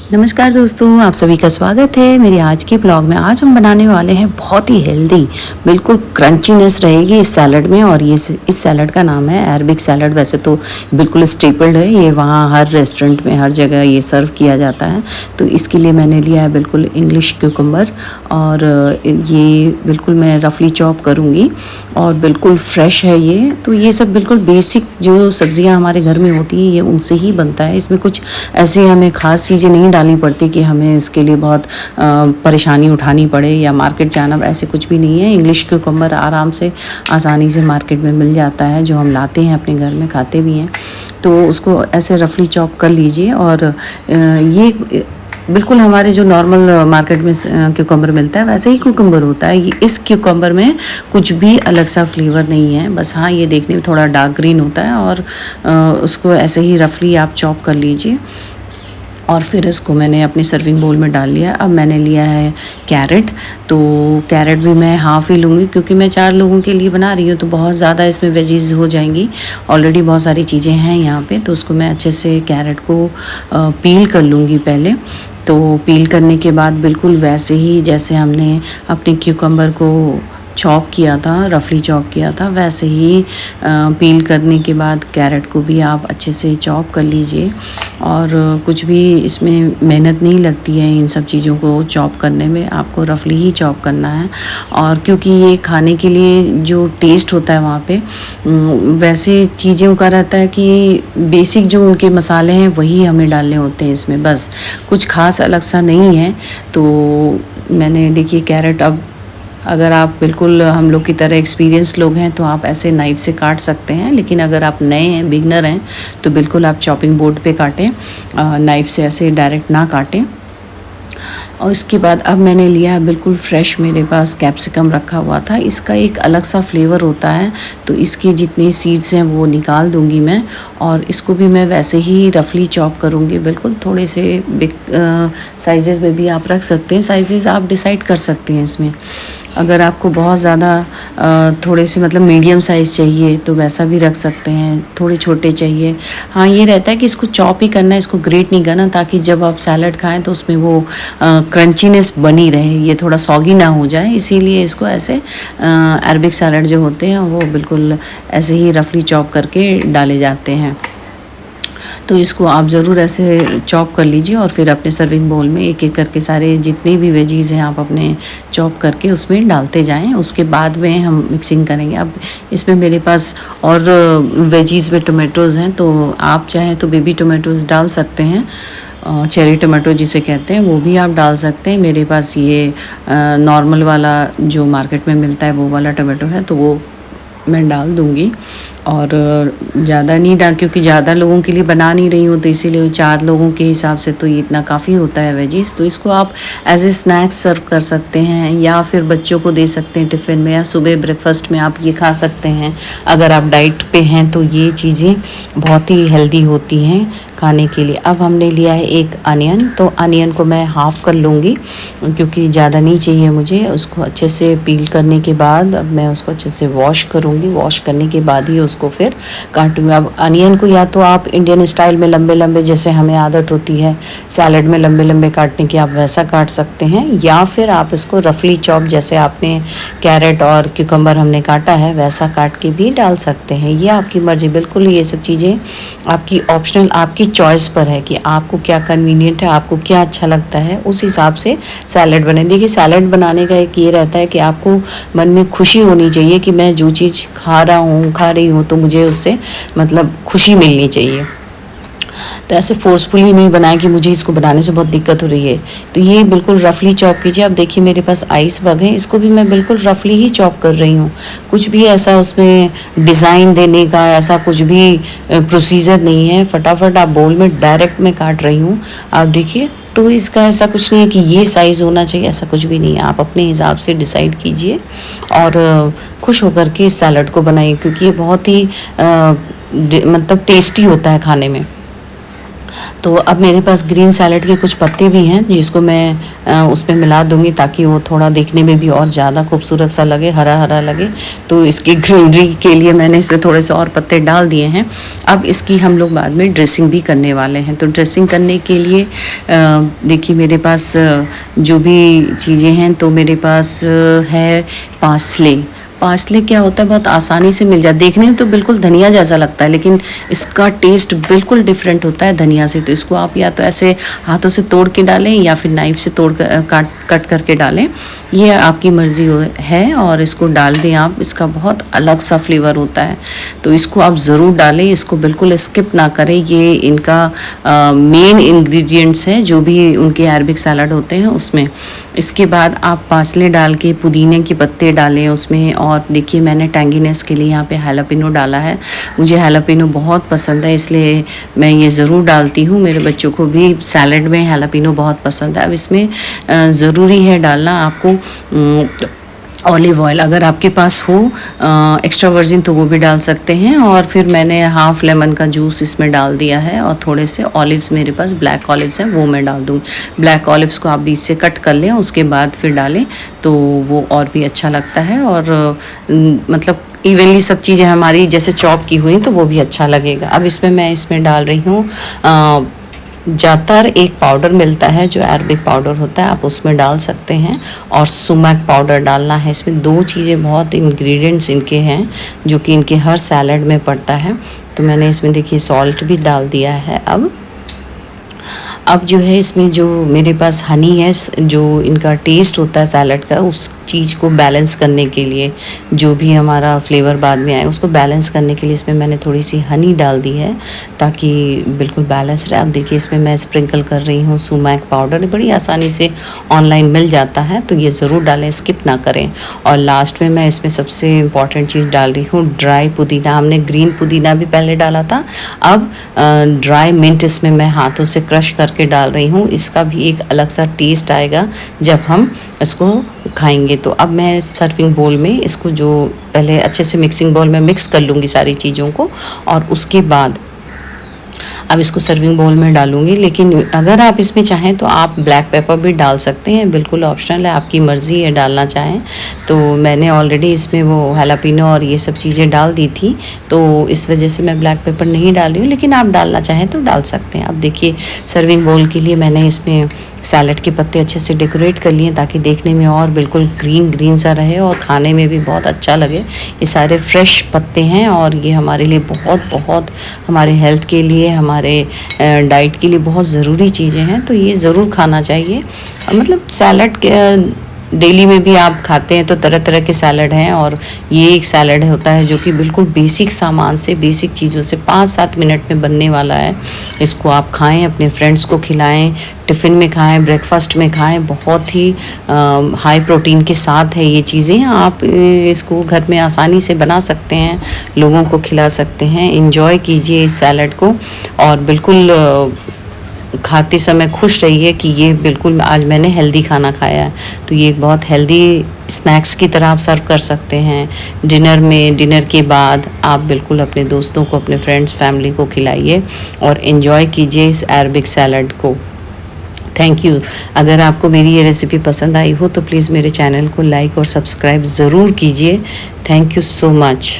नमस्कार दोस्तों, आप सभी का स्वागत है मेरी आज के ब्लॉग में। आज हम बनाने वाले हैं बहुत ही हेल्दी, बिल्कुल क्रंचीनेस रहेगी इस सैलड में। और ये इस सैलड का नाम है अरबिक सैलड। वैसे तो बिल्कुल स्टेपल्ड है, ये वहाँ हर रेस्टोरेंट में हर जगह ये सर्व किया जाता है। तो इसके लिए मैंने लिया है बिल्कुल इंग्लिश क्यूकम्बर, और ये बिल्कुल मैं रफली चॉप करूँगी और बिल्कुल फ्रेश है ये। तो ये सब बिल्कुल बेसिक जो सब्जियाँ हमारे घर में होती हैं ये उनसे ही बनता है। इसमें कुछ ऐसे हमें ख़ास चीज़ें नहीं डालनी पड़ती कि हमें इसके लिए बहुत परेशानी उठानी पड़े या मार्केट जाना, ऐसे कुछ भी नहीं है। इंग्लिश क्यूकम्बर आराम से आसानी से मार्केट में मिल जाता है, जो हम लाते हैं अपने घर में खाते भी हैं। तो उसको ऐसे रफली चॉप कर लीजिए। और ये बिल्कुल हमारे जो नॉर्मल मार्केट में क्यूकम्बर मिलता है वैसे ही क्यूकम्बर होता है। ये इस क्यूकम्बर में कुछ भी अलग सा फ्लेवर नहीं है, बस हाँ ये देखने में थोड़ा डार्क ग्रीन होता है। और उसको ऐसे ही रफली आप चॉप कर लीजिए। और फिर इसको मैंने अपने सर्विंग बोल में डाल लिया। अब मैंने लिया है कैरेट, तो कैरेट भी मैं हाफ़ ही लूँगी क्योंकि मैं 4 लोगों के लिए बना रही हूँ, तो बहुत ज़्यादा इसमें वेजीज हो जाएंगी। ऑलरेडी बहुत सारी चीज़ें हैं यहाँ पे, तो उसको मैं अच्छे से कैरेट को पील कर लूँगी पहले। तो पील करने के बाद बिल्कुल वैसे ही जैसे हमने अपने क्यूकम्बर को चॉप किया था, रफली चॉप किया था, वैसे ही पील करने के बाद कैरेट को भी आप अच्छे से चॉप कर लीजिए। और कुछ भी इसमें मेहनत नहीं लगती है इन सब चीज़ों को चॉप करने में, आपको रफली ही चॉप करना है। और क्योंकि ये खाने के लिए जो टेस्ट होता है वहाँ पे वैसे चीज़ों का रहता है कि बेसिक जो उनके मसाले हैं वही हमें डालने होते हैं इसमें, बस कुछ खास अलग सा नहीं है। तो मैंने देखिए कैरेट, अब अगर आप बिल्कुल हम लोग की तरह एक्सपीरियंस लोग हैं तो आप ऐसे नाइफ़ से काट सकते हैं, लेकिन अगर आप नए हैं, बिगनर हैं, तो बिल्कुल आप चॉपिंग बोर्ड पे काटें, नाइफ़ से ऐसे डायरेक्ट ना काटें। और इसके बाद अब मैंने लिया है बिल्कुल फ्रेश, मेरे पास कैप्सिकम रखा हुआ था। इसका एक अलग सा फ्लेवर होता है, तो इसके जितने सीड्स हैं वो निकाल दूंगी मैं। और इसको भी मैं वैसे ही रफली चॉप करूंगी, बिल्कुल थोड़े से बिग साइज़ेस में भी आप रख सकते हैं। साइज़ेस आप डिसाइड कर सकते हैं इसमें। अगर आपको बहुत ज़्यादा थोड़े से मतलब मीडियम साइज़ चाहिए तो वैसा भी रख सकते हैं, थोड़े छोटे चाहिए। हाँ ये रहता है कि इसको चॉप ही करना है, इसको ग्रेट नहीं करना, ताकि जब आप सैलड खाएं तो उसमें वो क्रंचीनेस बनी रहे, ये थोड़ा सॉगी ना हो जाए। इसीलिए इसको ऐसे अरबिक सैलड जो होते हैं वो बिल्कुल ऐसे ही रफली चॉप करके डाले जाते हैं। तो इसको आप ज़रूर ऐसे चॉप कर लीजिए और फिर अपने सर्विंग बोल में एक एक करके सारे जितने भी वेजीज़ हैं आप अपने चॉप करके उसमें डालते जाएं। उसके बाद में हम मिक्सिंग करेंगे। अब इसमें मेरे पास और वेजीज़ में टोमेटोज़ हैं, तो आप चाहें तो बेबी टोमेटोज़ डाल सकते हैं, चेरी टोमेटो जिसे कहते हैं वो भी आप डाल सकते हैं। मेरे पास ये नॉर्मल वाला जो मार्केट में मिलता है वो वाला टोमेटो है, तो वो मैं डाल दूँगी। और ज़्यादा नहीं डाल, क्योंकि ज़्यादा लोगों के लिए बना नहीं रही हूँ, तो इसीलिए 4 लोगों के हिसाब से तो ये इतना काफ़ी होता है वेजीज़। तो इसको आप एज ए स्नैक्स सर्व कर सकते हैं, या फिर बच्चों को दे सकते हैं टिफ़िन में, या सुबह ब्रेकफास्ट में आप ये खा सकते हैं। अगर आप डाइट पे हैं तो ये चीज़ें बहुत ही हेल्दी होती हैं खाने के लिए। अब हमने लिया है एक अनियन, तो अनियन को मैं हाफ़ कर लूँगी क्योंकि ज़्यादा नहीं चाहिए मुझे। उसको अच्छे से पील करने के बाद अब मैं उसको अच्छे से वॉश करूँगी। वॉश करने के बाद ही उसको फिर काटूँगी। अब अनियन को या तो आप इंडियन स्टाइल में लंबे लंबे, जैसे हमें आदत होती है सैलड में लंबे लंबे काटने की, आप वैसा काट सकते हैं, या फिर आप इसको रफली चॉप जैसे आपने कैरेट और क्यूकम्बर हमने काटा है वैसा काट के भी डाल सकते हैं। ये आपकी मर्ज़ी, बिल्कुल ये सब चीज़ें आपकी ऑप्शनल, आपकी चॉइस पर है कि आपको क्या कन्वीनियंट है, आपको क्या अच्छा लगता है, उस हिसाब से सैलड बने। देखिए सैलड बनाने का एक ये रहता है कि आपको मन में खुशी होनी चाहिए कि मैं जो चीज़ खा रही हूँ तो मुझे उससे मतलब खुशी मिलनी चाहिए। तो ऐसे फोर्सफुली नहीं बनाए कि मुझे इसको बनाने से बहुत दिक्कत हो रही है। तो ये बिल्कुल रफली चॉप कीजिए। अब देखिए मेरे पास आइस बग है, इसको भी मैं बिल्कुल रफली ही चॉप कर रही हूँ। कुछ भी ऐसा उसमें डिज़ाइन देने का ऐसा कुछ भी प्रोसीजर नहीं है, फटाफट आप बोल में डायरेक्ट मैं काट रही हूँ। आप देखिए, तो इसका ऐसा कुछ नहीं है कि ये साइज़ होना चाहिए, ऐसा कुछ भी नहीं है। आप अपने हिसाब से डिसाइड कीजिए और खुश होकर के इस सैलड को बनाइए, क्योंकि ये बहुत ही मतलब टेस्टी होता है खाने में। तो अब मेरे पास ग्रीन सैलड के कुछ पत्ते भी हैं जिसको मैं उसमें मिला दूंगी ताकि वो थोड़ा देखने में भी और ज़्यादा खूबसूरत सा लगे, हरा हरा लगे। तो इसकी ग्रीनरी के लिए मैंने इसमें थोड़े से और पत्ते डाल दिए हैं। अब इसकी हम लोग बाद में ड्रेसिंग भी करने वाले हैं। तो ड्रेसिंग करने के लिए देखिए मेरे पास जो भी चीज़ें हैं, तो मेरे पास है पार्सले क्या होता है, बहुत आसानी से मिल जाता है। देखने में तो बिल्कुल धनिया जैसा लगता है लेकिन इसका टेस्ट बिल्कुल डिफरेंट होता है धनिया से। तो इसको आप या तो ऐसे हाथों से तोड़ के डालें या फिर नाइफ से तोड़ कर कट करके डालें, ये आपकी मर्ज़ी है। और इसको डाल दें आप, इसका बहुत अलग सा फ्लेवर होता है। तो इसको आप ज़रूर डालें, इसको बिल्कुल स्किप ना करें। ये इनका मेन इंग्रेडिएंट्स हैं जो भी उनके अरबिक सैलड होते हैं उसमें। इसके बाद आप पार्सले डाल के पुदीने के पत्ते डालें उसमें। और देखिए मैंने टैंगीनेस के लिए यहाँ पे हैलापिनो डाला है। मुझे हैलापिनो बहुत पसंद है इसलिए मैं ये ज़रूर डालती हूँ। मेरे बच्चों को भी सैलड में हैलापिनो बहुत पसंद है। अब इसमें ज़रूरी है डालना आपको ऑलिव ऑयल, अगर आपके पास हो एक्स्ट्रा वर्जिन तो वो भी डाल सकते हैं। और फिर मैंने हाफ लेमन का जूस इसमें डाल दिया है और थोड़े से ऑलिव्स, मेरे पास ब्लैक ऑलिव्स हैं वो मैं डाल दूँगी। ब्लैक ऑलिव्स को आप बीच से कट कर लें, उसके बाद फिर डालें तो वो और भी अच्छा लगता है। और मतलब इवनली सब चीज़ें हमारी जैसे चॉप की हुई तो वो भी अच्छा लगेगा। अब मैं डाल रही हूँ जातर, एक पाउडर मिलता है जो अरबिक पाउडर होता है, आप उसमें डाल सकते हैं। और सुमक पाउडर डालना है इसमें। दो चीज़ें बहुत इंग्रेडिएंट्स इनके हैं जो कि इनके हर सैलड में पड़ता है। तो मैंने इसमें देखिए सॉल्ट भी डाल दिया है। अब जो है इसमें जो मेरे पास हनी है, जो इनका टेस्ट होता है सैलड का, उस चीज़ को बैलेंस करने के लिए, जो भी हमारा फ्लेवर बाद में आए उसको बैलेंस करने के लिए इसमें मैंने थोड़ी सी हनी डाल दी है ताकि बिल्कुल बैलेंस रहे। अब देखिए इसमें मैं स्प्रिंकल कर रही हूँ सुमैक पाउडर, बड़ी आसानी से ऑनलाइन मिल जाता है तो ये ज़रूर डालें, स्किप ना करें। और लास्ट में मैं इसमें सबसे इम्पॉर्टेंट चीज़ डाल रही हूँ ड्राई पुदीना। हमने ग्रीन पुदीना भी पहले डाला था, अब ड्राई मिंट इसमें मैं हाथों से क्रश करके डाल रही हूँ। इसका भी एक अलग सा टेस्ट आएगा जब हम इसको खाएंगे। तो अब मैं सर्विंग बोल में इसको जो पहले अच्छे से मिक्सिंग बोल में मिक्स कर लूँगी सारी चीज़ों को, और उसके बाद अब इसको सर्विंग बोल में डालूंगी। लेकिन अगर आप इसमें चाहें तो आप ब्लैक पेपर भी डाल सकते हैं, बिल्कुल ऑप्शनल है, आपकी मर्ज़ी है डालना चाहें। तो मैंने ऑलरेडी इसमें वो हैलापिनो और ये सब चीज़ें डाल दी थी तो इस वजह से मैं ब्लैक पेपर नहीं डाल रही हूँ, लेकिन आप डालना चाहें तो डाल सकते हैं। अब देखिए सर्विंग बोल के लिए मैंने इसमें सैलड के पत्ते अच्छे से डेकोरेट कर लिए ताकि देखने में और बिल्कुल ग्रीन ग्रीन सा रहे और खाने में भी बहुत अच्छा लगे। ये सारे फ्रेश पत्ते हैं और ये हमारे लिए बहुत हमारे हेल्थ के लिए, हमारे डाइट के लिए बहुत ज़रूरी चीज़ें हैं। तो ये ज़रूर खाना चाहिए। मतलब सैलड के डेली में भी आप खाते हैं तो तरह तरह के सैलड हैं, और ये एक सैलड होता है जो कि बिल्कुल बेसिक सामान से, बेसिक चीज़ों से 5-7 मिनट में बनने वाला है। इसको आप खाएं, अपने फ्रेंड्स को खिलाएं, टिफ़िन में खाएं, ब्रेकफास्ट में खाएं। बहुत ही हाई प्रोटीन के साथ है ये चीज़ें। आप इसको घर में आसानी से बना सकते हैं, लोगों को खिला सकते हैं। एंजॉय कीजिए इस सैलड को और बिल्कुल खाते समय खुश रहिए कि ये बिल्कुल आज मैंने हेल्दी खाना खाया है। तो ये एक बहुत हेल्दी स्नैक्स की तरह आप सर्व कर सकते हैं। डिनर में, डिनर के बाद आप बिल्कुल अपने दोस्तों को, अपने फ्रेंड्स, फैमिली को खिलाइए और एंजॉय कीजिए इस अरबिक सैलड को। Thank you. अगर आपको मेरी ये रेसिपी पसंद आई हो तो प्लीज़ मेरे चैनल को लाइक और सब्सक्राइब ज़रूर कीजिए। Thank you so much.